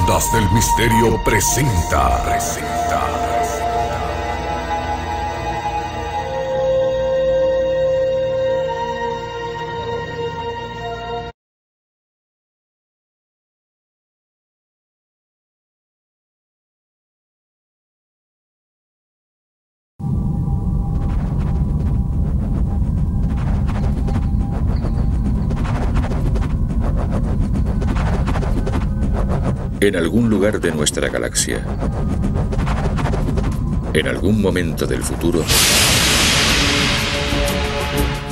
Ondas del Misterio presenta. En algún lugar de nuestra galaxia, en algún momento del futuro,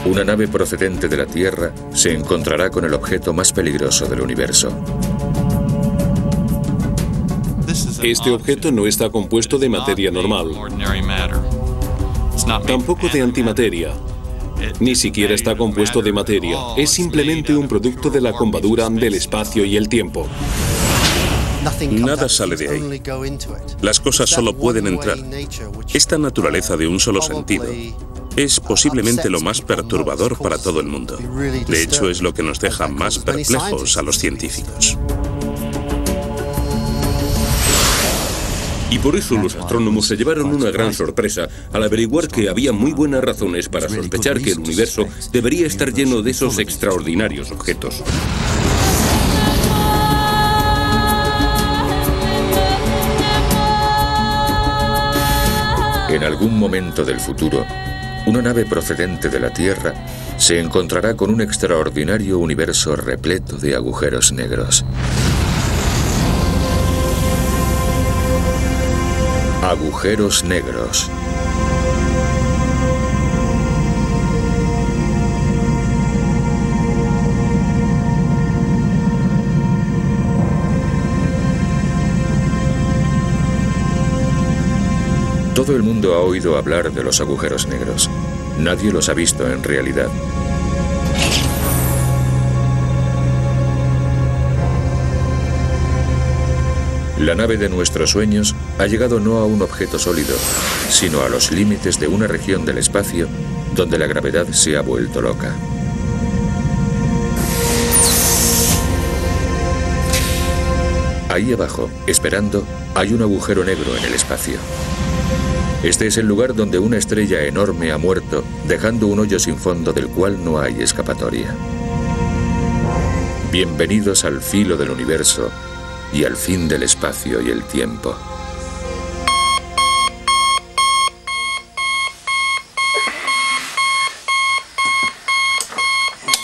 una nave procedente de la Tierra se encontrará con el objeto más peligroso del universo. Este objeto no está compuesto de materia normal, tampoco de antimateria, ni siquiera está compuesto de materia. Es simplemente un producto de la combadura del espacio y el tiempo. Nada sale de ahí. Las cosas solo pueden entrar. Esta naturaleza de un solo sentido es posiblemente lo más perturbador para todo el mundo. De hecho, es lo que nos deja más perplejos a los científicos. Y por eso los astrónomos se llevaron una gran sorpresa al averiguar que había muy buenas razones para sospechar que el universo debería estar lleno de esos extraordinarios objetos. En algún momento del futuro, una nave procedente de la Tierra se encontrará con un extraordinario universo repleto de agujeros negros. Agujeros negros. Todo el mundo ha oído hablar de los agujeros negros. Nadie los ha visto en realidad. La nave de nuestros sueños ha llegado no a un objeto sólido, sino a los límites de una región del espacio donde la gravedad se ha vuelto loca. Ahí abajo, esperando, hay un agujero negro en el espacio. Este es el lugar donde una estrella enorme ha muerto, dejando un hoyo sin fondo del cual no hay escapatoria. Bienvenidos al filo del universo y al fin del espacio y el tiempo.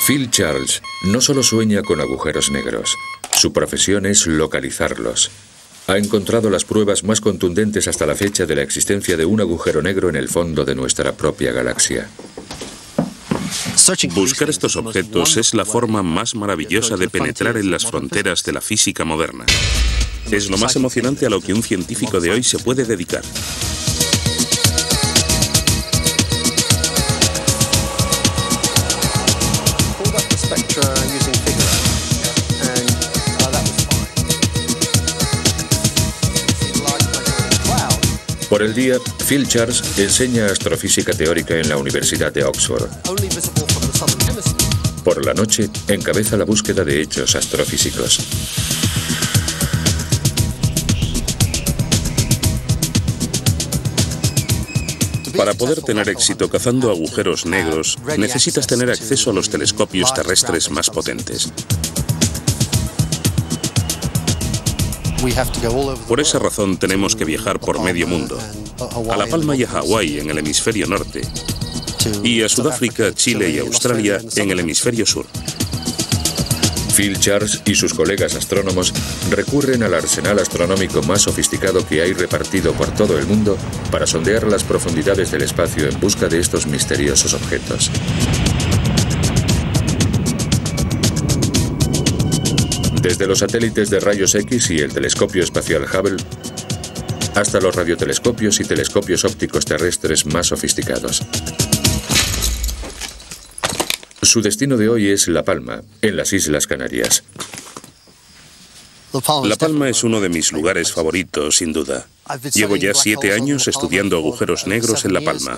Phil Charles no solo sueña con agujeros negros, su profesión es localizarlos. Ha encontrado las pruebas más contundentes hasta la fecha de la existencia de un agujero negro en el fondo de nuestra propia galaxia. Buscar estos objetos es la forma más maravillosa de penetrar en las fronteras de la física moderna. Es lo más emocionante a lo que un científico de hoy se puede dedicar. Por el día, Phil Charles enseña astrofísica teórica en la Universidad de Oxford. Por la noche, encabeza la búsqueda de hechos astrofísicos. Para poder tener éxito cazando agujeros negros, necesitas tener acceso a los telescopios terrestres más potentes. Por esa razón tenemos que viajar por medio mundo, a La Palma y a Hawái en el hemisferio norte, y a Sudáfrica, Chile y Australia en el hemisferio sur. Phil Charles y sus colegas astrónomos recurren al arsenal astronómico más sofisticado que hay repartido por todo el mundo para sondear las profundidades del espacio en busca de estos misteriosos objetos. Desde los satélites de rayos X y el telescopio espacial Hubble, hasta los radiotelescopios y telescopios ópticos terrestres más sofisticados. Su destino de hoy es La Palma, en las Islas Canarias. La Palma es uno de mis lugares favoritos, sin duda. Llevo ya 7 años estudiando agujeros negros en La Palma.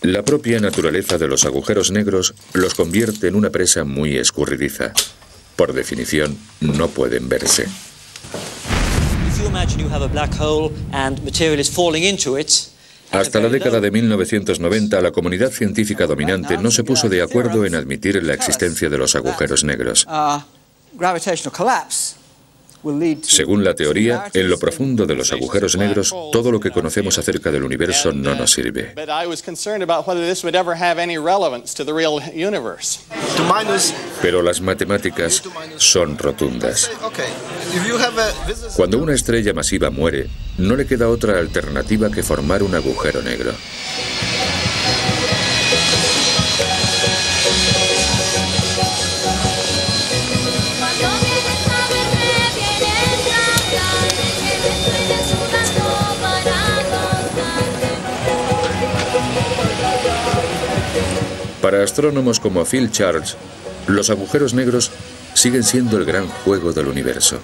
La propia naturaleza de los agujeros negros los convierte en una presa muy escurridiza. por definición, no pueden verse. Hasta la década de 1990, la comunidad científica dominante no se puso de acuerdo en admitir la existencia de los agujeros negros. Según la teoría, en lo profundo de los agujeros negros, todo lo que conocemos acerca del universo no nos sirve. Pero las matemáticas son rotundas. Cuando una estrella masiva muere, no le queda otra alternativa que formar un agujero negro. Para astrónomos como Phil Charles, los agujeros negros siguen siendo el gran juego del universo.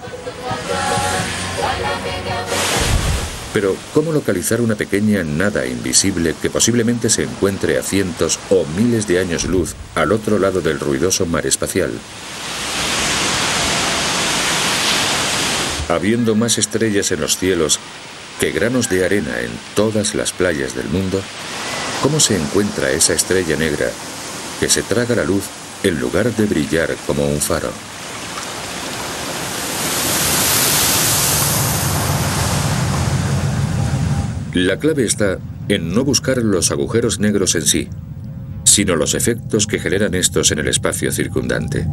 Pero, ¿cómo localizar una pequeña nada invisible que posiblemente se encuentre a cientos o miles de años luz al otro lado del ruidoso mar espacial? Habiendo más estrellas en los cielos que granos de arena en todas las playas del mundo, ¿cómo se encuentra esa estrella negra que se traga la luz en lugar de brillar como un faro? La clave está en no buscar los agujeros negros en sí, sino los efectos que generan estos en el espacio circundante.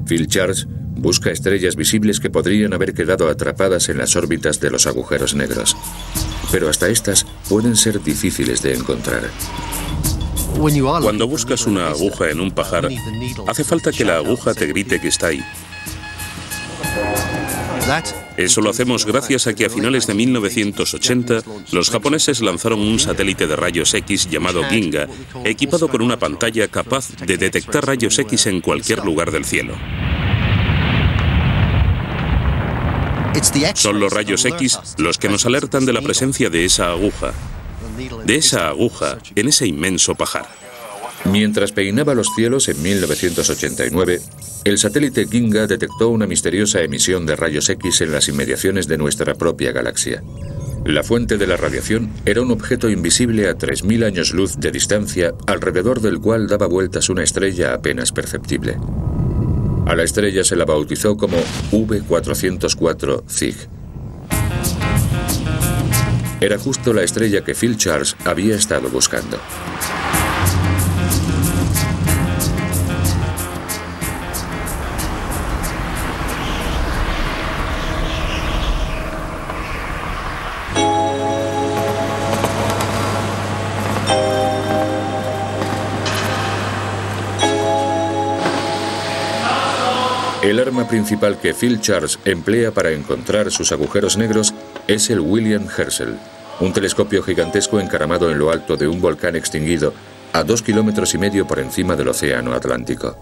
Phil Charles busca estrellas visibles que podrían haber quedado atrapadas en las órbitas de los agujeros negros, pero hasta estas pueden ser difíciles de encontrar. Cuando buscas una aguja en un pajar, hace falta que la aguja te grite que está ahí. Eso lo hacemos gracias a que a finales de 1980 los japoneses lanzaron un satélite de rayos X llamado Ginga, equipado con una pantalla capaz de detectar rayos X en cualquier lugar del cielo. Son los rayos X los que nos alertan de la presencia de esa aguja en ese inmenso pajar. Mientras peinaba los cielos en 1989, el satélite Ginga detectó una misteriosa emisión de rayos X en las inmediaciones de nuestra propia galaxia. La fuente de la radiación era un objeto invisible a 3000 años luz de distancia, alrededor del cual daba vueltas una estrella apenas perceptible. A la estrella se la bautizó como V404 Cygni. Era justo la estrella que Phil Charles había estado buscando. El arma principal que Phil Charles emplea para encontrar sus agujeros negros es el William Herschel, un telescopio gigantesco encaramado en lo alto de un volcán extinguido a 2,5 kilómetros por encima del océano Atlántico.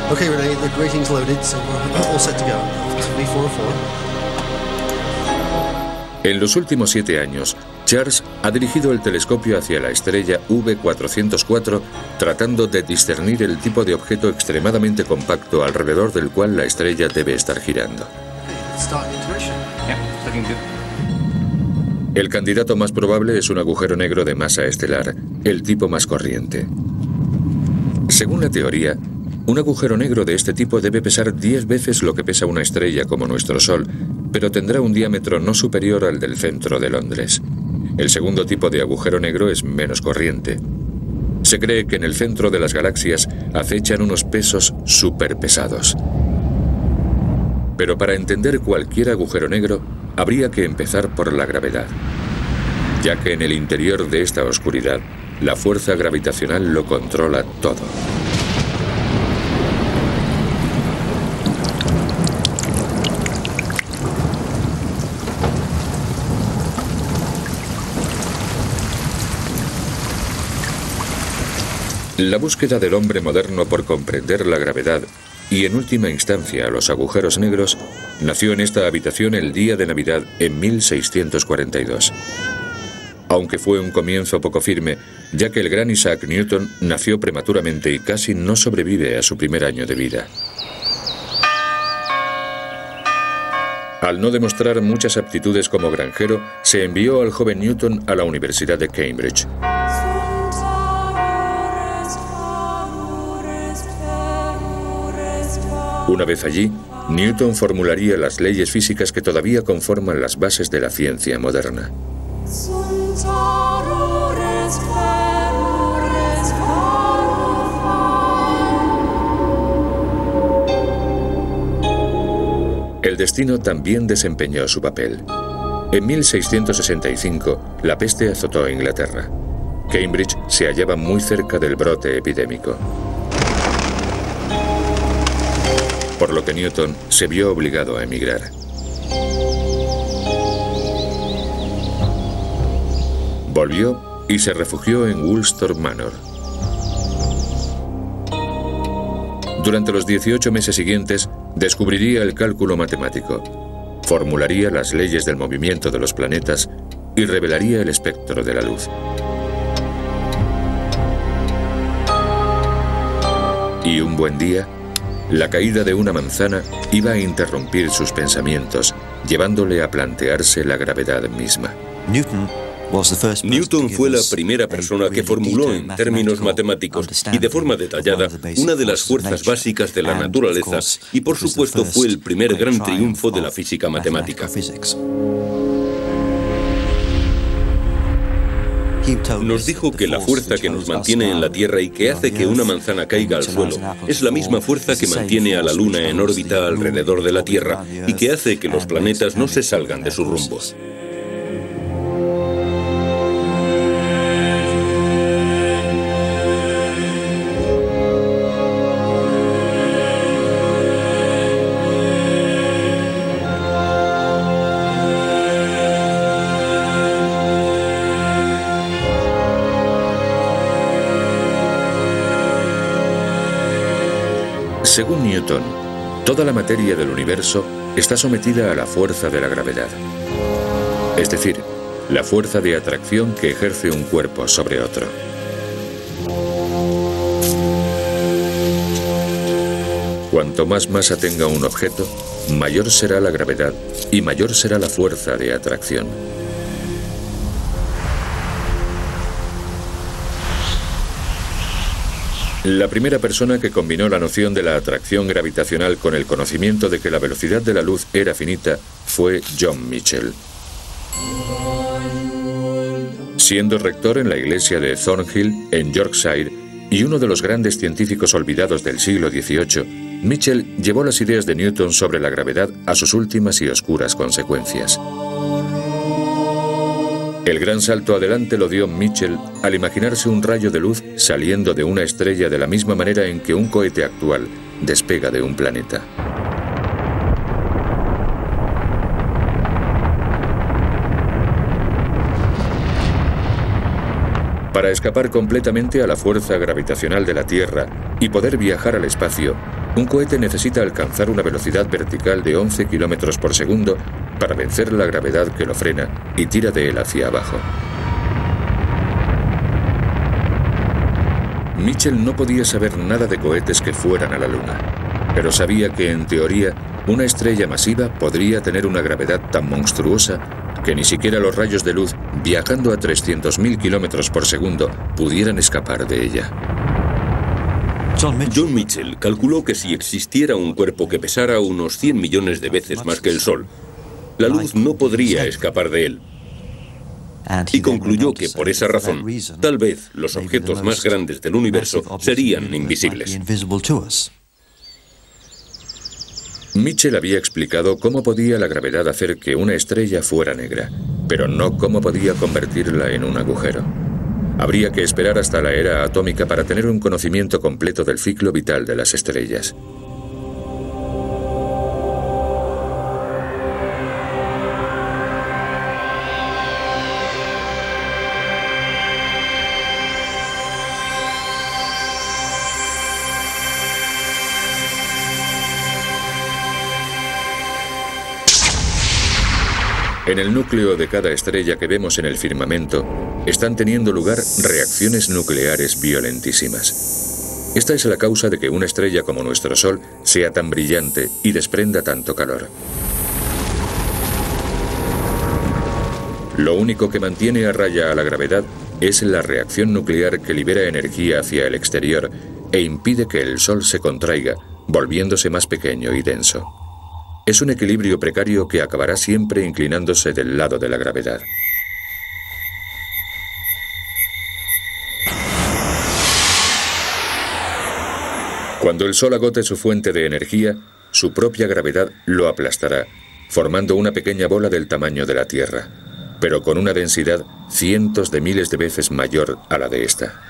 Okay, Renee, the grating's loaded, so we're all set to go. V404. En los últimos 7 años, Charles ha dirigido el telescopio hacia la estrella V404, tratando de discernir el tipo de objeto extremadamente compacto alrededor del cual la estrella debe estar girando. El candidato más probable es un agujero negro de masa estelar, el tipo más corriente. Según la teoría, un agujero negro de este tipo debe pesar 10 veces lo que pesa una estrella como nuestro Sol, pero tendrá un diámetro no superior al del centro de Londres. El segundo tipo de agujero negro es menos corriente. Se cree que en el centro de las galaxias acechan unos pesos superpesados. Pero para entender cualquier agujero negro, habría que empezar por la gravedad, ya que en el interior de esta oscuridad, la fuerza gravitacional lo controla todo. La búsqueda del hombre moderno por comprender la gravedad y en última instancia los agujeros negros nació en esta habitación el día de Navidad en 1642. Aunque fue un comienzo poco firme, ya que el gran Isaac Newton nació prematuramente y casi no sobrevive a su primer año de vida. Al no demostrar muchas aptitudes como granjero, se envió al joven Newton a la Universidad de Cambridge. Una vez allí, Newton formularía las leyes físicas que todavía conforman las bases de la ciencia moderna. El destino también desempeñó su papel. En 1665, la peste azotó a Inglaterra. Cambridge se hallaba muy cerca del brote epidémico, por lo que Newton se vio obligado a emigrar. Volvió y se refugió en Woolsthorpe Manor. Durante los 18 meses siguientes, descubriría el cálculo matemático, formularía las leyes del movimiento de los planetas y revelaría el espectro de la luz. Y un buen día, la caída de una manzana iba a interrumpir sus pensamientos, llevándole a plantearse la gravedad misma. Newton fue la primera persona que formuló en términos matemáticos y de forma detallada una de las fuerzas básicas de la naturaleza y por supuesto fue el primer gran triunfo de la física matemática. Nos dijo que la fuerza que nos mantiene en la Tierra y que hace que una manzana caiga al suelo es la misma fuerza que mantiene a la Luna en órbita alrededor de la Tierra y que hace que los planetas no se salgan de sus rumbos. Según Newton, toda la materia del universo está sometida a la fuerza de la gravedad, es decir, la fuerza de atracción que ejerce un cuerpo sobre otro. Cuanto más masa tenga un objeto, mayor será la gravedad y mayor será la fuerza de atracción. La primera persona que combinó la noción de la atracción gravitacional con el conocimiento de que la velocidad de la luz era finita fue John Michell. Siendo rector en la iglesia de Thornhill, en Yorkshire, y uno de los grandes científicos olvidados del siglo XVIII, Michell llevó las ideas de Newton sobre la gravedad a sus últimas y oscuras consecuencias. El gran salto adelante lo dio Michell al imaginarse un rayo de luz saliendo de una estrella de la misma manera en que un cohete actual despega de un planeta. Para escapar completamente a la fuerza gravitacional de la Tierra y poder viajar al espacio, un cohete necesita alcanzar una velocidad vertical de 11 km por segundo para vencer la gravedad que lo frena y tira de él hacia abajo. Michell no podía saber nada de cohetes que fueran a la Luna, pero sabía que, en teoría, una estrella masiva podría tener una gravedad tan monstruosa que ni siquiera los rayos de luz, viajando a 300.000 km por segundo, pudieran escapar de ella. John Michell calculó que si existiera un cuerpo que pesara unos 100 millones de veces más que el Sol, la luz no podría escapar de él. Y concluyó que por esa razón, tal vez los objetos más grandes del universo serían invisibles. Michell había explicado cómo podía la gravedad hacer que una estrella fuera negra, pero no cómo podía convertirla en un agujero. Habría que esperar hasta la era atómica para tener un conocimiento completo del ciclo vital de las estrellas. En el núcleo de cada estrella que vemos en el firmamento están teniendo lugar reacciones nucleares violentísimas. Esta es la causa de que una estrella como nuestro Sol sea tan brillante y desprenda tanto calor. Lo único que mantiene a raya a la gravedad es la reacción nuclear que libera energía hacia el exterior e impide que el Sol se contraiga, volviéndose más pequeño y denso. Es un equilibrio precario que acabará siempre inclinándose del lado de la gravedad. Cuando el Sol agote su fuente de energía, su propia gravedad lo aplastará, formando una pequeña bola del tamaño de la Tierra, pero con una densidad cientos de miles de veces mayor a la de esta.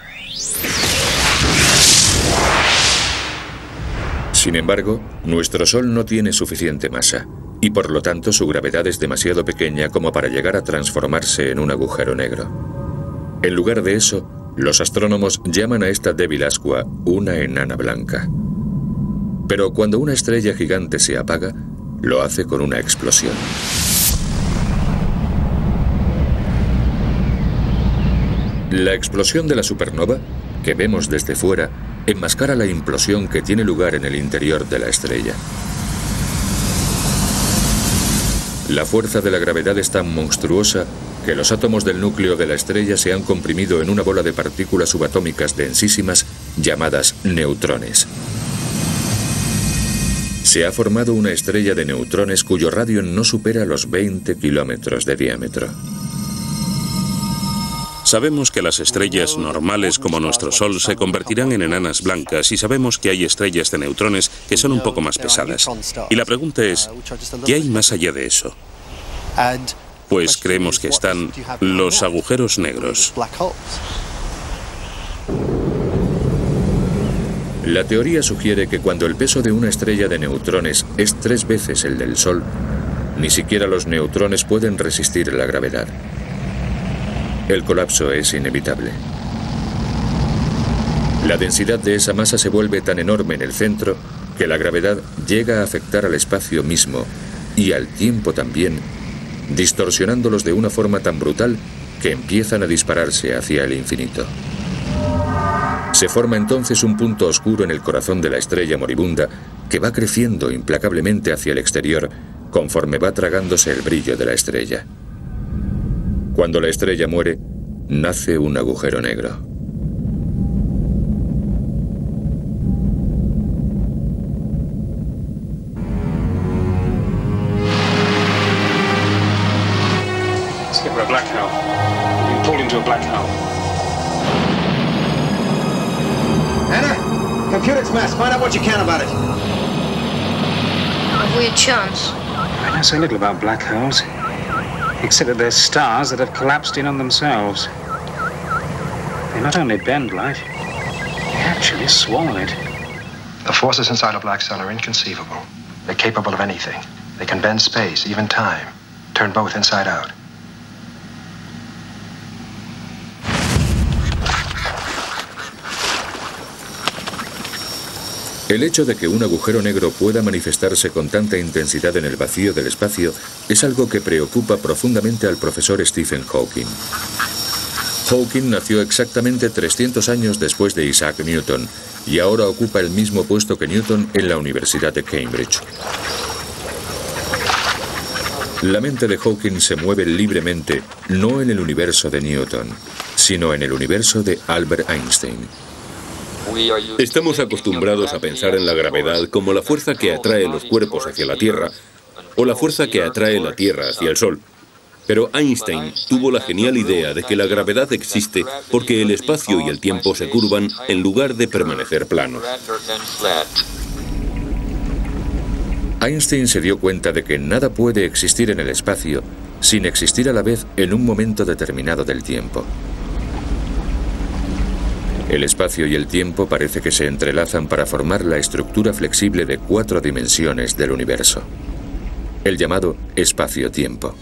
Sin embargo, nuestro Sol no tiene suficiente masa, y por lo tanto su gravedad es demasiado pequeña como para llegar a transformarse en un agujero negro. En lugar de eso, los astrónomos llaman a esta débil ascua una enana blanca. Pero cuando una estrella gigante se apaga, lo hace con una explosión. La explosión de la supernova, que vemos desde fuera, enmascara la implosión que tiene lugar en el interior de la estrella. La fuerza de la gravedad es tan monstruosa que los átomos del núcleo de la estrella se han comprimido en una bola de partículas subatómicas densísimas llamadas neutrones. Se ha formado una estrella de neutrones cuyo radio no supera los 20 kilómetros de diámetro. Sabemos que las estrellas normales como nuestro Sol se convertirán en enanas blancas y sabemos que hay estrellas de neutrones que son un poco más pesadas. Y la pregunta es, ¿qué hay más allá de eso? Pues creemos que están los agujeros negros. La teoría sugiere que cuando el peso de una estrella de neutrones es 3 veces el del Sol, ni siquiera los neutrones pueden resistir la gravedad. El colapso es inevitable. La densidad de esa masa se vuelve tan enorme en el centro que la gravedad llega a afectar al espacio mismo y al tiempo también, distorsionándolos de una forma tan brutal que empiezan a dispararse hacia el infinito. Se forma entonces un punto oscuro en el corazón de la estrella moribunda que va creciendo implacablemente hacia el exterior conforme va tragándose el brillo de la estrella. Cuando la estrella muere, nace un agujero negro. Skipper, a black hole. We've been pulled into a black hole. Anna, computer its mass. Find out what you can about it. Have we a chance? I know so little about black holes. Except that they're stars that have collapsed in on themselves. They not only bend light, they actually swallow it. The forces inside a black cell are inconceivable. They're capable of anything. They can bend space, even time, turn both inside out. El hecho de que un agujero negro pueda manifestarse con tanta intensidad en el vacío del espacio es algo que preocupa profundamente al profesor Stephen Hawking. Hawking nació exactamente 300 años después de Isaac Newton y ahora ocupa el mismo puesto que Newton en la Universidad de Cambridge. La mente de Hawking se mueve libremente, no en el universo de Newton, sino en el universo de Albert Einstein. Estamos acostumbrados a pensar en la gravedad como la fuerza que atrae los cuerpos hacia la Tierra o la fuerza que atrae la Tierra hacia el Sol. Pero Einstein tuvo la genial idea de que la gravedad existe porque el espacio y el tiempo se curvan en lugar de permanecer planos. Einstein se dio cuenta de que nada puede existir en el espacio sin existir a la vez en un momento determinado del tiempo. El espacio y el tiempo parece que se entrelazan para formar la estructura flexible de 4 dimensiones del universo, el llamado espacio-tiempo.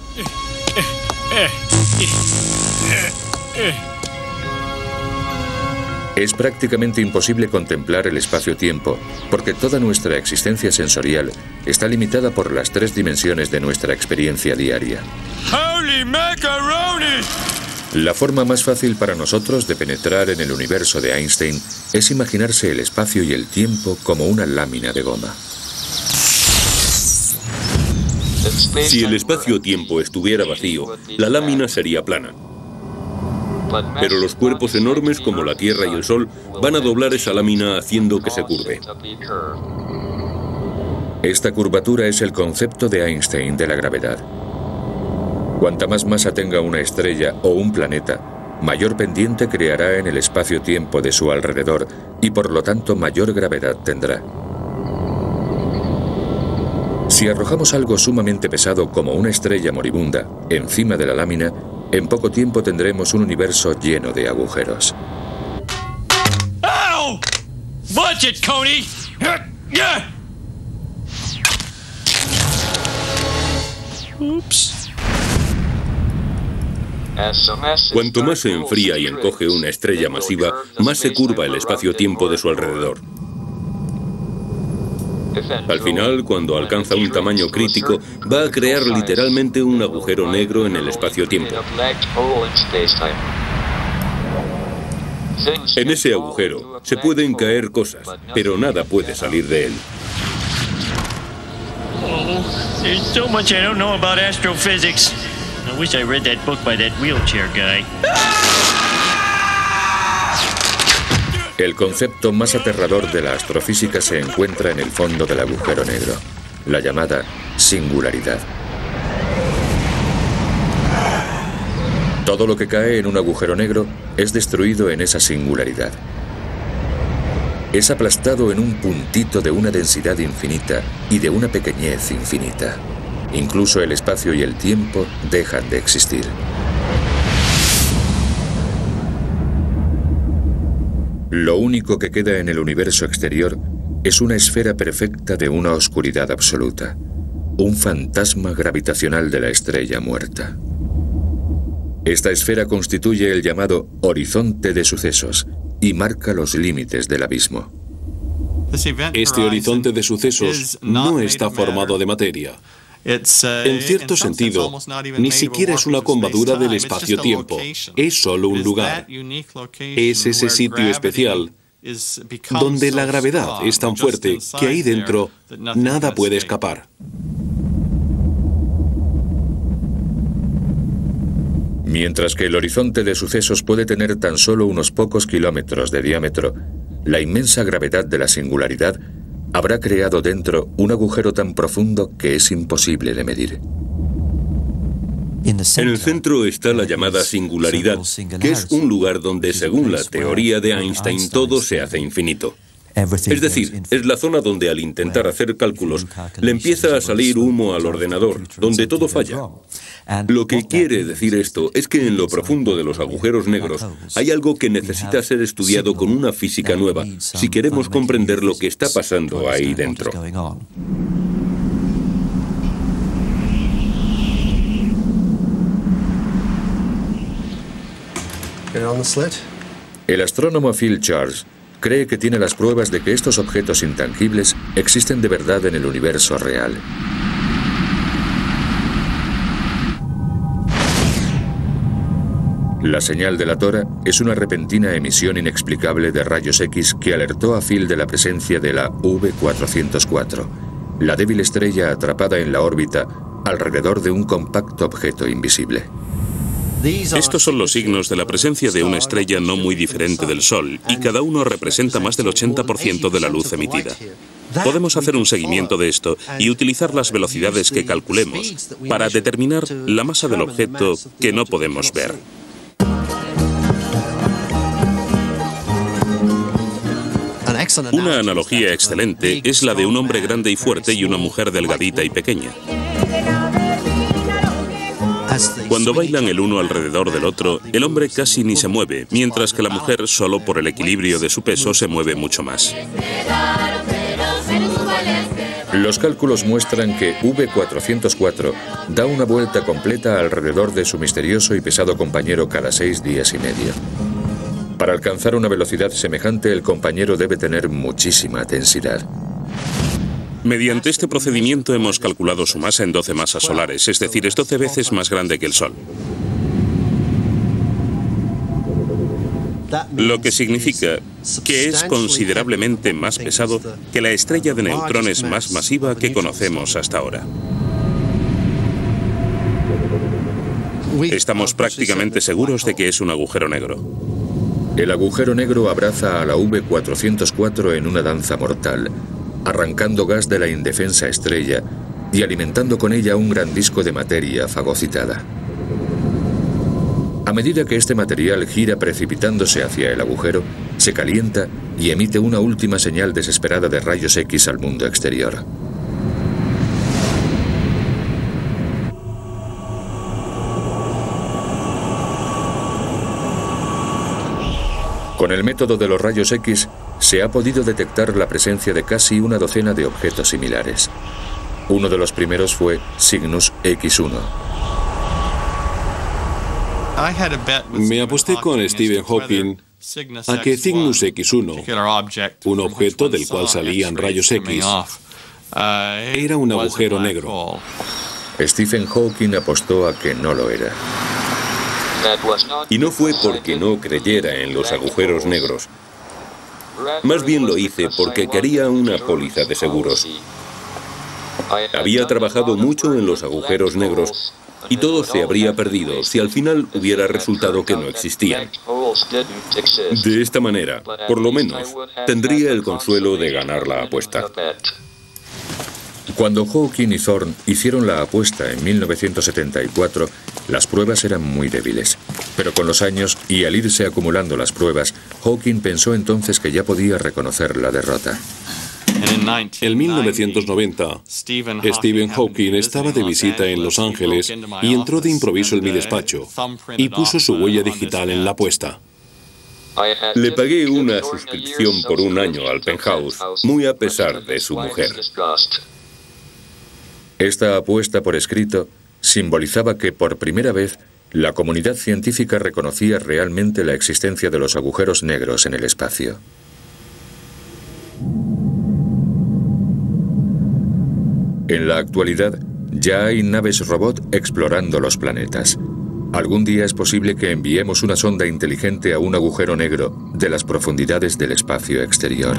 Es prácticamente imposible contemplar el espacio-tiempo porque toda nuestra existencia sensorial está limitada por las 3 dimensiones de nuestra experiencia diaria. ¡Holy macaroni! La forma más fácil para nosotros de penetrar en el universo de Einstein es imaginarse el espacio y el tiempo como una lámina de goma. Si el espacio-tiempo estuviera vacío, la lámina sería plana. Pero los cuerpos enormes como la Tierra y el Sol van a doblar esa lámina haciendo que se curve. Esta curvatura es el concepto de Einstein de la gravedad. Cuanta más masa tenga una estrella o un planeta, mayor pendiente creará en el espacio-tiempo de su alrededor y por lo tanto mayor gravedad tendrá. Si arrojamos algo sumamente pesado como una estrella moribunda encima de la lámina, en poco tiempo tendremos un universo lleno de agujeros. Ow! Watch it, Coney! Oops. Cuanto más se enfría y encoge una estrella masiva, más se curva el espacio-tiempo de su alrededor. Al final, cuando alcanza un tamaño crítico, va a crear literalmente un agujero negro en el espacio-tiempo. En ese agujero se pueden caer cosas, pero nada puede salir de él. There's so much I don't know about astrophysics. I wish I read that book by that wheelchair guy. El concepto más aterrador de la astrofísica se encuentra en el fondo del agujero negro, la llamada singularidad. Todo lo que cae en un agujero negro es destruido en esa singularidad. Es aplastado en un puntito de una densidad infinita y de una pequeñez infinita. Incluso el espacio y el tiempo dejan de existir. Lo único que queda en el universo exterior es una esfera perfecta de una oscuridad absoluta, un fantasma gravitacional de la estrella muerta. Esta esfera constituye el llamado horizonte de sucesos y marca los límites del abismo. Este horizonte de sucesos no está formado de materia. En cierto sentido, ni siquiera es una combadura del espacio-tiempo, es solo un lugar. Es ese sitio especial donde la gravedad es tan fuerte que ahí dentro nada puede escapar. Mientras que el horizonte de sucesos puede tener tan solo unos pocos kilómetros de diámetro, la inmensa gravedad de la singularidad habrá creado dentro un agujero tan profundo que es imposible de medir. En el centro está la llamada singularidad, que es un lugar donde, según la teoría de Einstein, todo se hace infinito. Es decir, es la zona donde al intentar hacer cálculos le empieza a salir humo al ordenador, donde todo falla. Lo que quiere decir esto es que en lo profundo de los agujeros negros hay algo que necesita ser estudiado con una física nueva, si queremos comprender lo que está pasando ahí dentro. El astrónomo Phil Charles cree que tiene las pruebas de que estos objetos intangibles existen de verdad en el universo real. La señal de la tora es una repentina emisión inexplicable de rayos X que alertó a Phil de la presencia de la V404, la débil estrella atrapada en la órbita alrededor de un compacto objeto invisible. Estos son los signos de la presencia de una estrella no muy diferente del Sol, y cada uno representa más del 80% de la luz emitida. Podemos hacer un seguimiento de esto y utilizar las velocidades que calculemos para determinar la masa del objeto que no podemos ver. Una analogía excelente es la de un hombre grande y fuerte y una mujer delgadita y pequeña. Cuando bailan el uno alrededor del otro, el hombre casi ni se mueve, mientras que la mujer, solo por el equilibrio de su peso, se mueve mucho más. Los cálculos muestran que V404 da una vuelta completa alrededor de su misterioso y pesado compañero cada 6 días y medio. Para alcanzar una velocidad semejante, el compañero debe tener muchísima densidad. Mediante este procedimiento hemos calculado su masa en 12 masas solares, es decir, es 12 veces más grande que el Sol. Lo que significa que es considerablemente más pesado que la estrella de neutrones más masiva que conocemos hasta ahora. Estamos prácticamente seguros de que es un agujero negro. El agujero negro abraza a la V404 en una danza mortal, arrancando gas de la indefensa estrella y alimentando con ella un gran disco de materia fagocitada. A medida que este material gira precipitándose hacia el agujero, se calienta y emite una última señal desesperada de rayos X al mundo exterior. Con el método de los rayos X se ha podido detectar la presencia de casi una docena de objetos similares. Uno de los primeros fue Cygnus X1. Me aposté con Stephen Hawking a que Cygnus X1, un objeto del cual salían rayos X, era un agujero negro. Stephen Hawking apostó a que no lo era. Y no fue porque no creyera en los agujeros negros. Más bien lo hice porque quería una póliza de seguros. Había trabajado mucho en los agujeros negros y todo se habría perdido si al final hubiera resultado que no existían. De esta manera, por lo menos, tendría el consuelo de ganar la apuesta. Cuando Hawking y Thorne hicieron la apuesta en 1974, las pruebas eran muy débiles. Pero con los años y al irse acumulando las pruebas, Hawking pensó entonces que ya podía reconocer la derrota. En 1990, Stephen Hawking estaba de visita en Los Ángeles y entró de improviso en mi despacho y puso su huella digital en la apuesta. Le pagué una suscripción por un año al Penthouse, muy a pesar de su mujer. Esta apuesta por escrito simbolizaba que por primera vez la comunidad científica reconocía realmente la existencia de los agujeros negros en el espacio. En la actualidad, ya hay naves robot explorando los planetas. Algún día es posible que enviemos una sonda inteligente a un agujero negro de las profundidades del espacio exterior.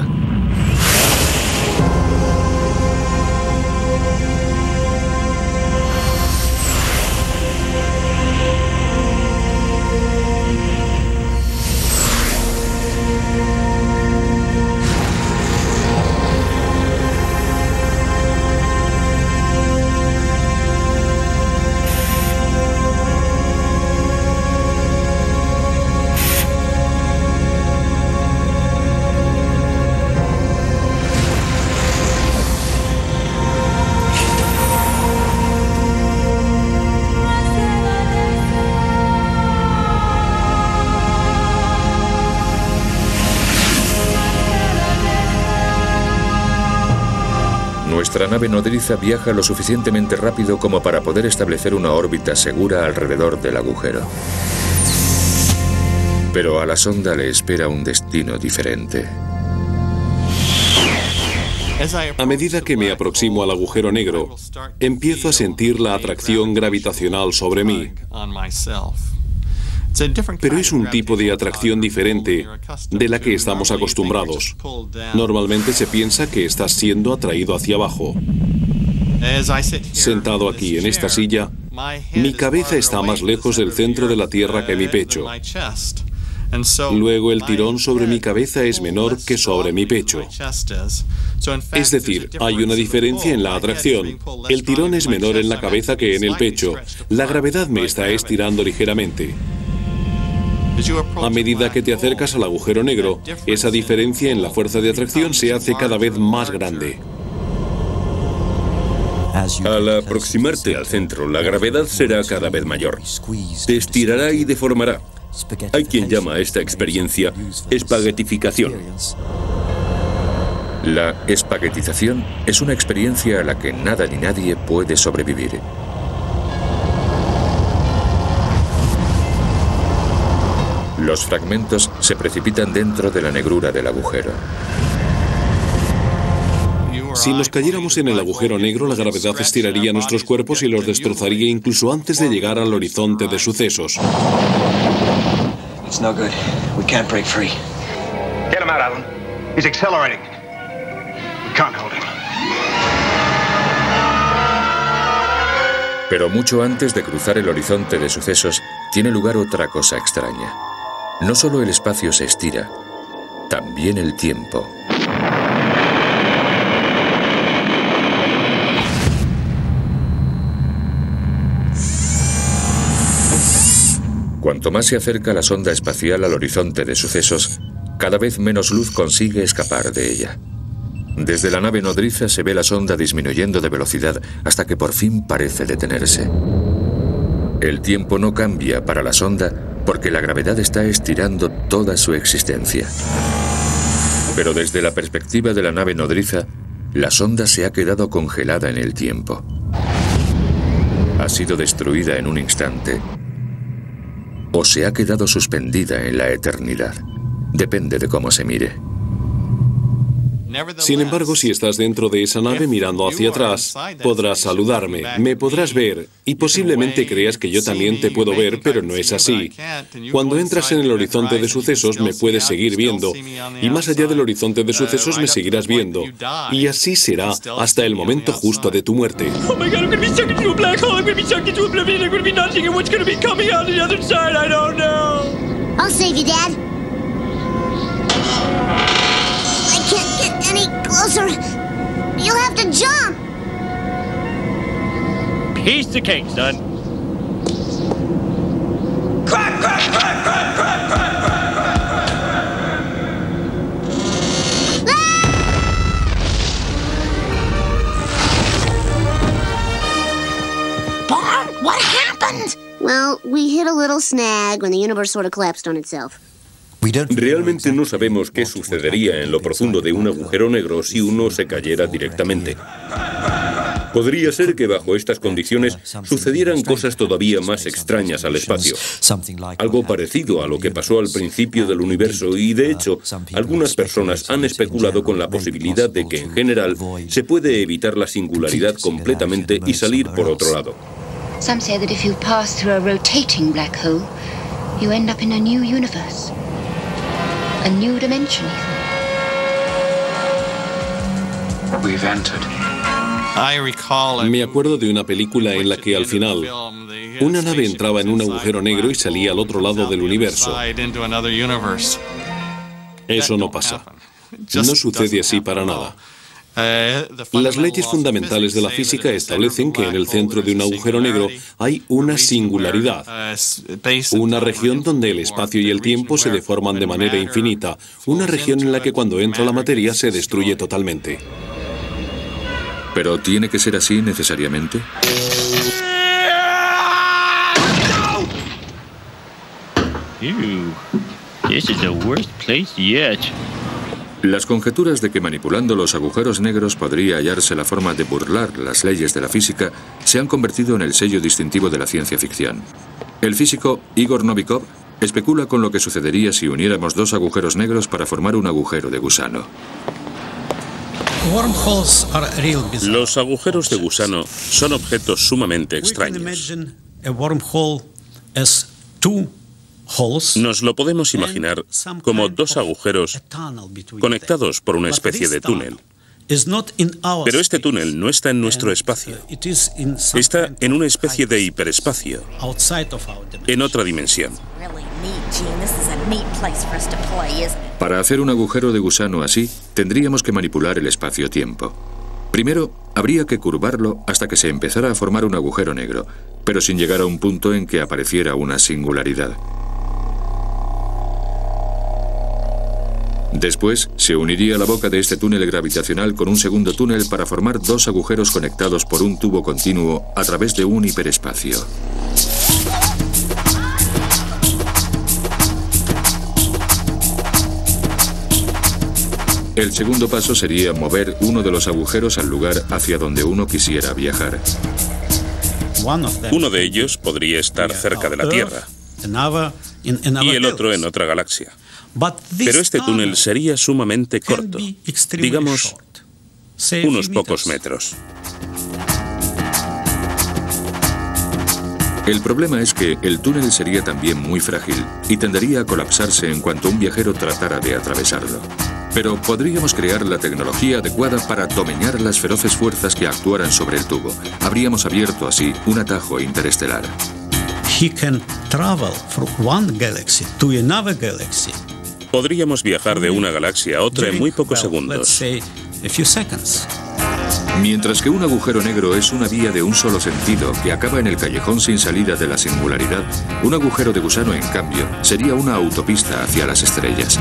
Nuestra nave nodriza viaja lo suficientemente rápido como para poder establecer una órbita segura alrededor del agujero. Pero a la sonda le espera un destino diferente. A medida que me aproximo al agujero negro, empiezo a sentir la atracción gravitacional sobre mí. Pero es un tipo de atracción diferente de la que estamos acostumbrados. Normalmente se piensa que estás siendo atraído hacia abajo. Sentado aquí en esta silla, mi cabeza está más lejos del centro de la Tierra que mi pecho. Luego el tirón sobre mi cabeza es menor que sobre mi pecho. Es decir, hay una diferencia en la atracción. El tirón es menor en la cabeza que en el pecho. La gravedad me está estirando ligeramente. A medida que te acercas al agujero negro, esa diferencia en la fuerza de atracción se hace cada vez más grande. Al aproximarte al centro, la gravedad será cada vez mayor. Te estirará y deformará. Hay quien llama a esta experiencia espaguetificación. La espaguetización es una experiencia a la que nada ni nadie puede sobrevivir. Los fragmentos se precipitan dentro de la negrura del agujero. Si nos cayéramos en el agujero negro, la gravedad estiraría nuestros cuerpos y los destrozaría incluso antes de llegar al horizonte de sucesos. It's no good. We can't break free. Get him out, Alan. He's accelerating. We can't hold him. Pero mucho antes de cruzar el horizonte de sucesos, tiene lugar otra cosa extraña. No solo el espacio se estira, también el tiempo. Cuanto más se acerca la sonda espacial al horizonte de sucesos, cada vez menos luz consigue escapar de ella. Desde la nave nodriza se ve la sonda disminuyendo de velocidad hasta que por fin parece detenerse. El tiempo no cambia para la sonda porque la gravedad está estirando toda su existencia. Pero desde la perspectiva de la nave nodriza, la sonda se ha quedado congelada en el tiempo. Ha sido destruida en un instante o se ha quedado suspendida en la eternidad. Depende de cómo se mire. Sin embargo, si estás dentro de esa nave mirando hacia atrás, podrás saludarme, me podrás ver y posiblemente creas que yo también te puedo ver, pero no es así. Cuando entras en el horizonte de sucesos me puedes seguir viendo y más allá del horizonte de sucesos me seguirás viendo y así será hasta el momento justo de tu muerte. Oh my God, I'm gonna be sucked into a black hole. I'm gonna be sucked into oblivion. I'm gonna be nothing. And what's gonna be coming out the other side? I don't know. I'll save you, Dad. I can't get any closer. You'll have to jump. Piece of cake, son. Crack, crack, crack, crack, crack, crack, Barn, what happened? Well, we hit a little snag when the universe sort of collapsed on itself. Realmente no sabemos qué sucedería en lo profundo de un agujero negro si uno se cayera directamente. Podría ser que bajo estas condiciones sucedieran cosas todavía más extrañas al espacio. Algo parecido a lo que pasó al principio del universo y, de hecho, algunas personas han especulado con la posibilidad de que, en general, se puede evitar la singularidad completamente y salir por otro lado. Some say that if you pass through a rotating black hole, you end up in a new universe. A new dimension, even. We've entered. Me acuerdo de una película en la que al final una nave entraba en un agujero negro y salía al otro lado del universo. Eso no pasa. No sucede así para nada. Las leyes fundamentales de la física establecen que en el centro de un agujero negro hay una singularidad, una región donde el espacio y el tiempo se deforman de manera infinita, una región en la que cuando entra la materia se destruye totalmente. ¿Pero tiene que ser así necesariamente? Ew. This is the worst place yet. Las conjeturas de que manipulando los agujeros negros podría hallarse la forma de burlar las leyes de la física se han convertido en el sello distintivo de la ciencia ficción. El físico Igor Novikov especula con lo que sucedería si uniéramos dos agujeros negros para formar un agujero de gusano. Los agujeros de gusano son objetos sumamente extraños. Nos lo podemos imaginar como dos agujeros conectados por una especie de túnel. Pero este túnel no está en nuestro espacio. Está en una especie de hiperespacio, en otra dimensión. Para hacer un agujero de gusano así, tendríamos que manipular el espacio-tiempo. Primero, habría que curvarlo hasta que se empezara a formar un agujero negro, pero sin llegar a un punto en que apareciera una singularidad. Después, se uniría la boca de este túnel gravitacional con un segundo túnel para formar dos agujeros conectados por un tubo continuo a través de un hiperespacio. El segundo paso sería mover uno de los agujeros al lugar hacia donde uno quisiera viajar. Uno de ellos podría estar cerca de la Tierra y el otro en otra galaxia. Pero este túnel sería sumamente corto, digamos unos pocos metros. El problema es que el túnel sería también muy frágil y tendería a colapsarse en cuanto un viajero tratara de atravesarlo. Pero podríamos crear la tecnología adecuada para domeñar las feroces fuerzas que actuaran sobre el tubo. Habríamos abierto así un atajo interestelar. Podríamos viajar de una galaxia a otra en muy pocos segundos. Mientras que un agujero negro es una vía de un solo sentido que acaba en el callejón sin salida de la singularidad, un agujero de gusano, en cambio, sería una autopista hacia las estrellas.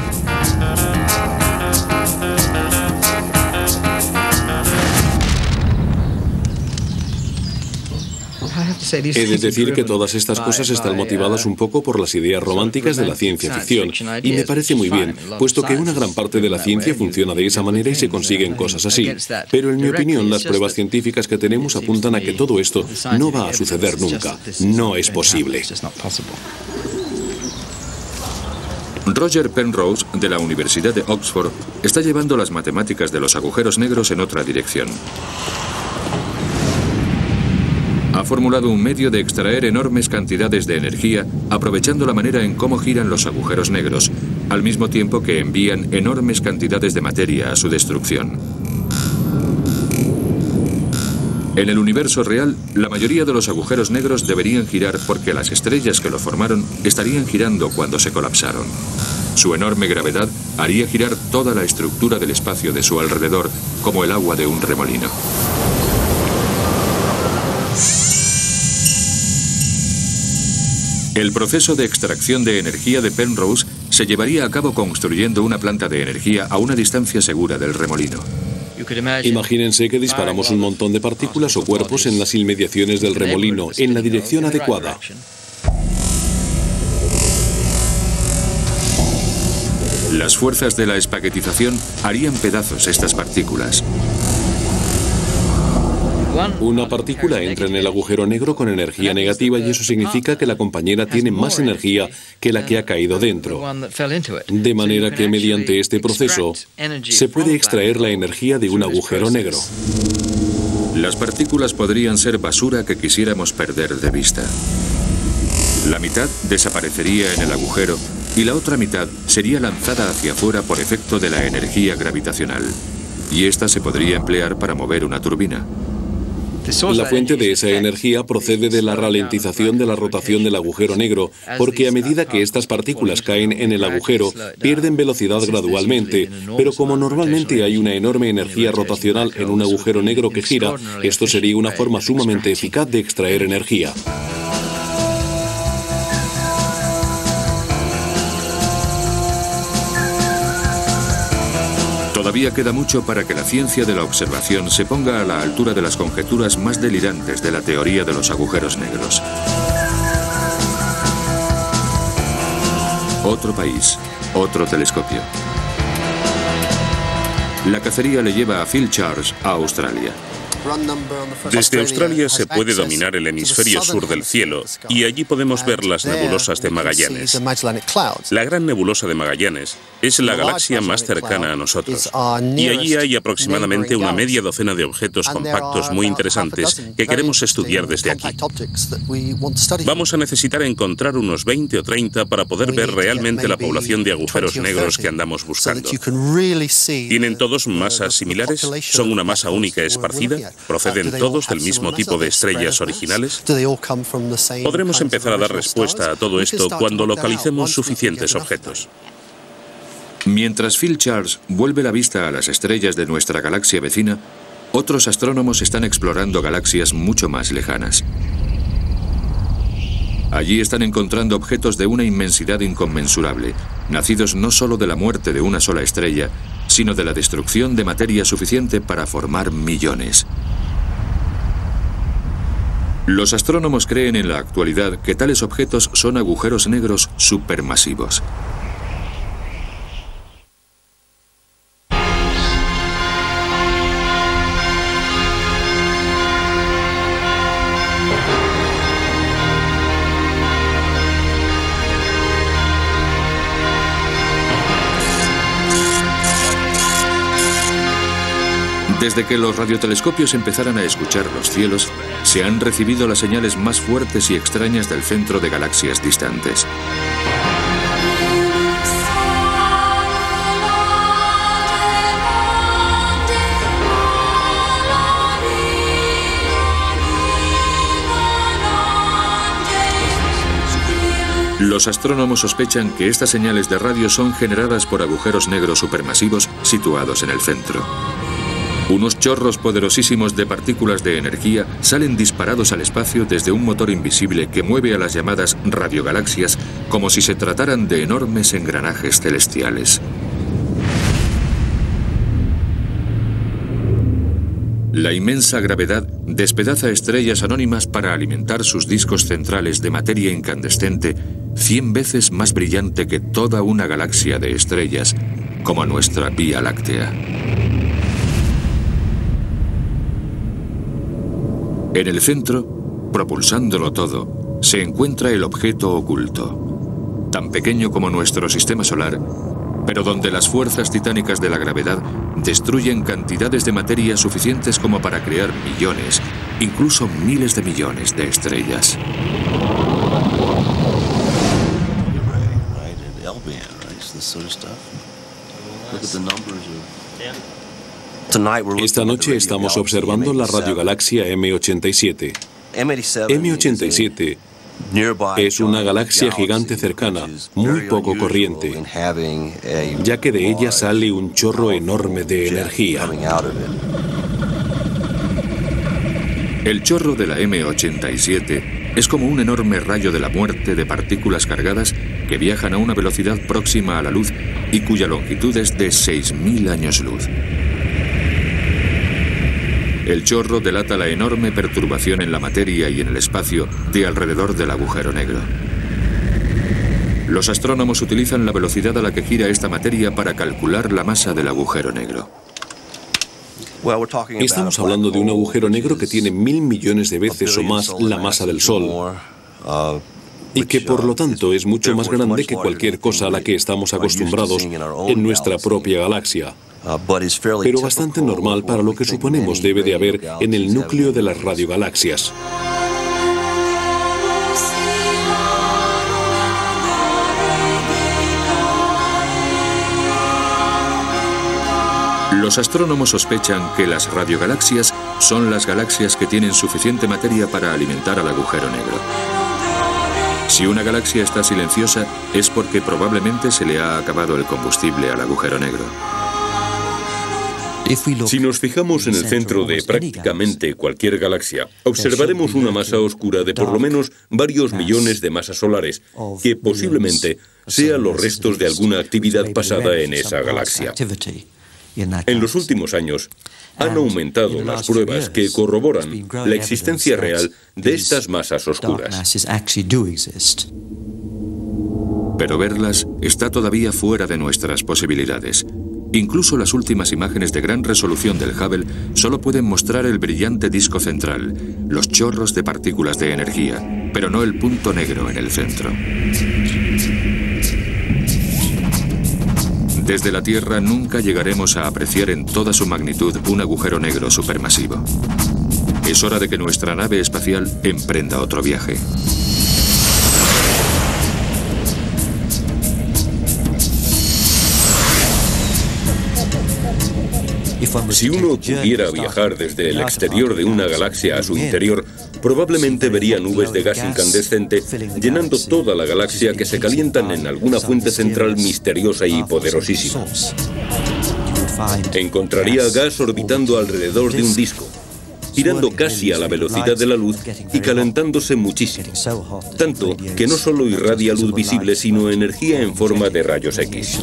He de decir que todas estas cosas están motivadas un poco por las ideas románticas de la ciencia ficción, y me parece muy bien, puesto que una gran parte de la ciencia funciona de esa manera y se consiguen cosas así. Pero en mi opinión, las pruebas científicas que tenemos apuntan a que todo esto no va a suceder nunca. No es posible. Roger Penrose, de la Universidad de Oxford, está llevando las matemáticas de los agujeros negros en otra dirección. Ha formulado un medio de extraer enormes cantidades de energía aprovechando la manera en cómo giran los agujeros negros, al mismo tiempo que envían enormes cantidades de materia a su destrucción. En el universo real, la mayoría de los agujeros negros deberían girar porque las estrellas que lo formaron estarían girando cuando se colapsaron. Su enorme gravedad haría girar toda la estructura del espacio de su alrededor, como el agua de un remolino. El proceso de extracción de energía de Penrose se llevaría a cabo construyendo una planta de energía a una distancia segura del remolino. Imagínense que disparamos un montón de partículas o cuerpos en las inmediaciones del remolino, en la dirección adecuada. Las fuerzas de la espaguetización harían pedazos estas partículas. Una partícula entra en el agujero negro con energía negativa y eso significa que la compañera tiene más energía que la que ha caído dentro. De manera que mediante este proceso se puede extraer la energía de un agujero negro. Las partículas podrían ser basura que quisiéramos perder de vista. La mitad desaparecería en el agujero y la otra mitad sería lanzada hacia afuera por efecto de la energía gravitacional. Y esta se podría emplear para mover una turbina. La fuente de esa energía procede de la ralentización de la rotación del agujero negro, porque a medida que estas partículas caen en el agujero, pierden velocidad gradualmente, pero como normalmente hay una enorme energía rotacional en un agujero negro que gira, esto sería una forma sumamente eficaz de extraer energía. Todavía queda mucho para que la ciencia de la observación se ponga a la altura de las conjeturas más delirantes de la teoría de los agujeros negros. Otro país, otro telescopio. La cacería le lleva a Phil Charles a Australia. Desde Australia se puede dominar el hemisferio sur del cielo y allí podemos ver las nebulosas de Magallanes. La gran nebulosa de Magallanes es la galaxia más cercana a nosotros y allí hay aproximadamente una media docena de objetos compactos muy interesantes que queremos estudiar desde aquí. Vamos a necesitar encontrar unos 20 o 30 para poder ver realmente la población de agujeros negros que andamos buscando. ¿Tienen todos masas similares? ¿Son una masa única esparcida? ¿Proceden todos del mismo tipo de estrellas originales? Podremos empezar a dar respuesta a todo esto cuando localicemos suficientes objetos. Mientras Phil Charles vuelve la vista a las estrellas de nuestra galaxia vecina, otros astrónomos están explorando galaxias mucho más lejanas. Allí están encontrando objetos de una inmensidad inconmensurable, nacidos no solo de la muerte de una sola estrella, sino de la destrucción de materia suficiente para formar millones. Los astrónomos creen en la actualidad que tales objetos son agujeros negros supermasivos. Desde que los radiotelescopios empezaran a escuchar los cielos, se han recibido las señales más fuertes y extrañas del centro de galaxias distantes. Los astrónomos sospechan que estas señales de radio son generadas por agujeros negros supermasivos situados en el centro. Unos chorros poderosísimos de partículas de energía salen disparados al espacio desde un motor invisible que mueve a las llamadas radiogalaxias como si se trataran de enormes engranajes celestiales. La inmensa gravedad despedaza estrellas anónimas para alimentar sus discos centrales de materia incandescente 100 veces más brillante que toda una galaxia de estrellas, como nuestra Vía Láctea. En el centro, propulsándolo todo, se encuentra el objeto oculto, tan pequeño como nuestro sistema solar, pero donde las fuerzas titánicas de la gravedad destruyen cantidades de materia suficientes como para crear millones, incluso miles de millones de estrellas. Esta noche estamos observando la radiogalaxia M87. M87 es una galaxia gigante cercana, muy poco corriente, ya que de ella sale un chorro enorme de energía. El chorro de la M87 es como un enorme rayo de la muerte de partículas cargadas que viajan a una velocidad próxima a la luz y cuya longitud es de 6.000 años luz. El chorro delata la enorme perturbación en la materia y en el espacio de alrededor del agujero negro. Los astrónomos utilizan la velocidad a la que gira esta materia para calcular la masa del agujero negro. Estamos hablando de un agujero negro que tiene 1.000 millones de veces o más la masa del Sol, y que por lo tanto es mucho más grande que cualquier cosa a la que estamos acostumbrados en nuestra propia galaxia, pero bastante normal para lo que suponemos debe de haber en el núcleo de las radiogalaxias. Los astrónomos sospechan que las radiogalaxias son las galaxias que tienen suficiente materia para alimentar al agujero negro. Si una galaxia está silenciosa, es porque probablemente se le ha acabado el combustible al agujero negro. Si nos fijamos en el centro de prácticamente cualquier galaxia, observaremos una masa oscura de por lo menos varios millones de masas solares, que posiblemente sean los restos de alguna actividad pasada en esa galaxia. En los últimos años, han aumentado las pruebas que corroboran la existencia real de estas masas oscuras. Pero verlas está todavía fuera de nuestras posibilidades. Incluso las últimas imágenes de gran resolución del Hubble solo pueden mostrar el brillante disco central, los chorros de partículas de energía, pero no el punto negro en el centro. Desde la Tierra nunca llegaremos a apreciar en toda su magnitud un agujero negro supermasivo. Es hora de que nuestra nave espacial emprenda otro viaje. Si uno pudiera viajar desde el exterior de una galaxia a su interior, probablemente vería nubes de gas incandescente llenando toda la galaxia que se calientan en alguna fuente central misteriosa y poderosísima. Encontraría gas orbitando alrededor de un disco, girando casi a la velocidad de la luz y calentándose muchísimo, tanto que no solo irradia luz visible, sino energía en forma de rayos X.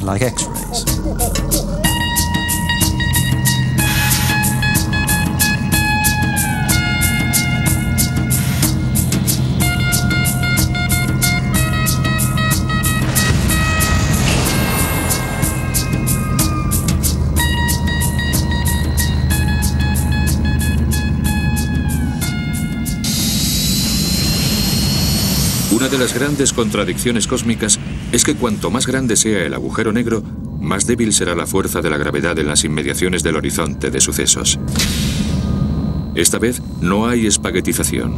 Una de las grandes contradicciones cósmicas es que cuanto más grande sea el agujero negro, más débil será la fuerza de la gravedad en las inmediaciones del horizonte de sucesos. Esta vez no hay espaguetización.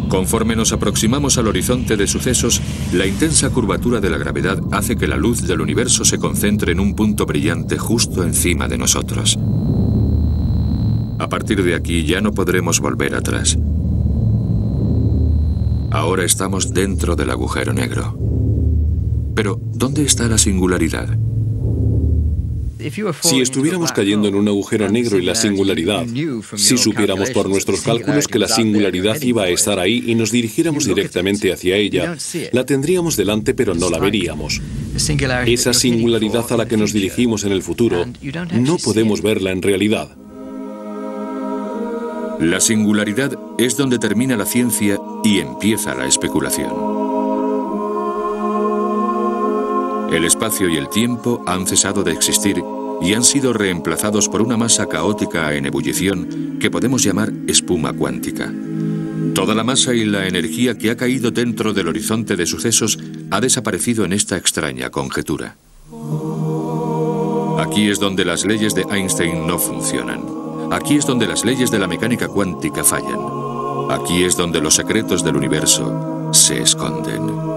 Conforme nos aproximamos al horizonte de sucesos, la intensa curvatura de la gravedad hace que la luz del universo se concentre en un punto brillante justo encima de nosotros. A partir de aquí ya no podremos volver atrás. Ahora estamos dentro del agujero negro. Pero, ¿dónde está la singularidad? Si estuviéramos cayendo en un agujero negro y la singularidad, si supiéramos por nuestros cálculos que la singularidad iba a estar ahí y nos dirigiéramos directamente hacia ella, la tendríamos delante pero no la veríamos. Esa singularidad a la que nos dirigimos en el futuro, no podemos verla en realidad. La singularidad es donde termina la ciencia y empieza la especulación. El espacio y el tiempo han cesado de existir y han sido reemplazados por una masa caótica en ebullición que podemos llamar espuma cuántica. Toda la masa y la energía que ha caído dentro del horizonte de sucesos ha desaparecido en esta extraña conjetura. Aquí es donde las leyes de Einstein no funcionan. Aquí es donde las leyes de la mecánica cuántica fallan. Aquí es donde los secretos del universo se esconden.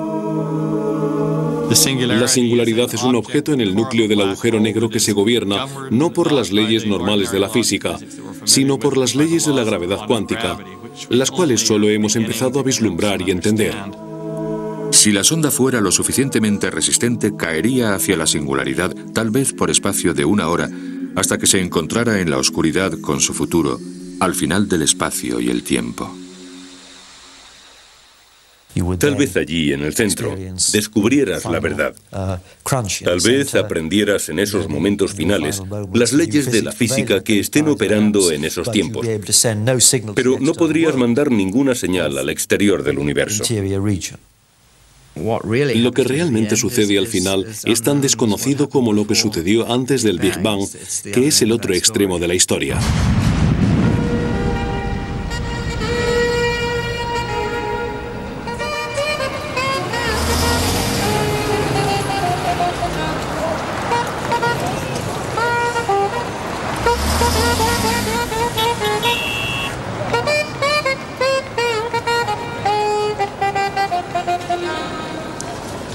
La singularidad es un objeto en el núcleo del agujero negro que se gobierna no por las leyes normales de la física, sino por las leyes de la gravedad cuántica, las cuales solo hemos empezado a vislumbrar y entender. Si la sonda fuera lo suficientemente resistente, caería hacia la singularidad, tal vez por espacio de 1 hora, hasta que se encontrara en la oscuridad con su futuro, al final del espacio y el tiempo. Tal vez allí, en el centro, descubrieras la verdad. Tal vez aprendieras en esos momentos finales las leyes de la física que estén operando en esos tiempos. Pero no podrías mandar ninguna señal al exterior del universo. Lo que realmente sucede al final es tan desconocido como lo que sucedió antes del Big Bang, que es el otro extremo de la historia.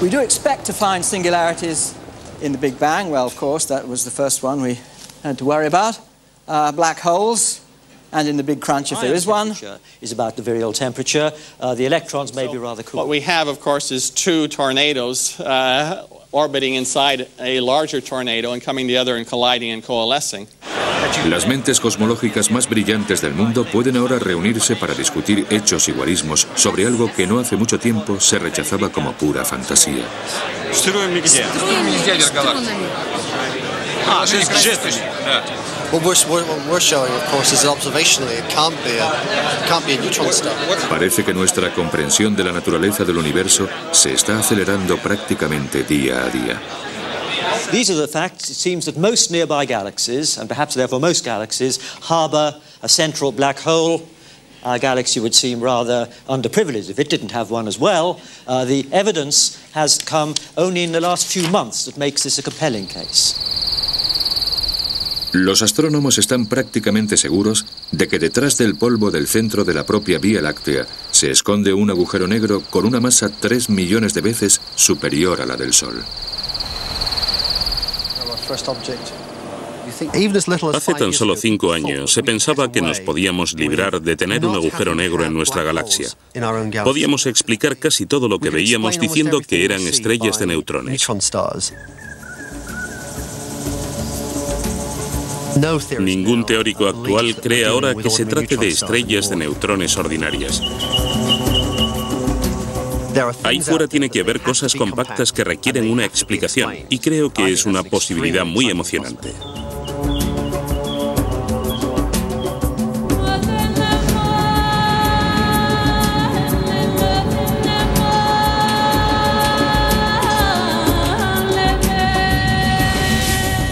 We do expect to find singularities in the Big Bang. Well, of course, that was the first one we had to worry about. Black holes, and in the Big Crunch, if there is one. Is about the virial temperature. The electrons may be rather cool. What we have, of course, is 2 tornadoes orbiting inside a larger tornado and coming together and colliding and coalescing. Las mentes cosmológicas más brillantes del mundo pueden ahora reunirse para discutir hechos y guarismos sobre algo que no hace mucho tiempo se rechazaba como pura fantasía. What we're showing, of course, is observationally it can't be a neutron star. Parece que nuestra comprensión de la naturaleza del universo se está acelerando prácticamente día a día. These are the facts. It seems that most nearby galaxies, and perhaps therefore most galaxies, harbour a central black hole. Our galaxy would seem rather underprivileged if it didn't have one as well. The evidence has come only in the last few months that makes this a compelling case. Los astrónomos están prácticamente seguros de que detrás del polvo del centro de la propia Vía Láctea se esconde un agujero negro con una masa 3 millones de veces superior a la del Sol. Hace tan solo 5 años se pensaba que nos podíamos librar de tener un agujero negro en nuestra galaxia. Podíamos explicar casi todo lo que veíamos diciendo que eran estrellas de neutrones. Ningún teórico actual cree ahora que se trate de estrellas de neutrones ordinarias. Ahí fuera tiene que haber cosas compactas que requieren una explicación, y creo que es una posibilidad muy emocionante.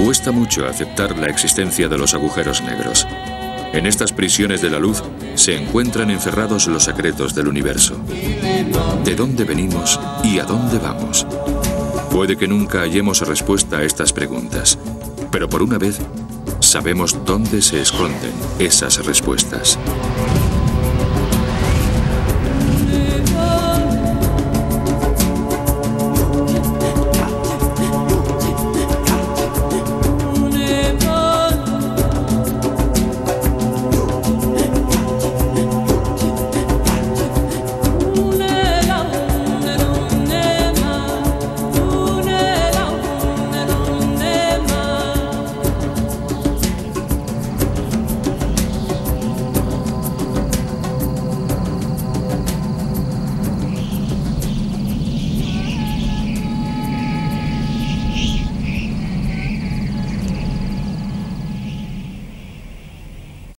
Cuesta mucho aceptar la existencia de los agujeros negros. En estas prisiones de la luz se encuentran encerrados los secretos del universo. ¿De dónde venimos y a dónde vamos? Puede que nunca hallemos respuesta a estas preguntas, pero por una vez sabemos dónde se esconden esas respuestas.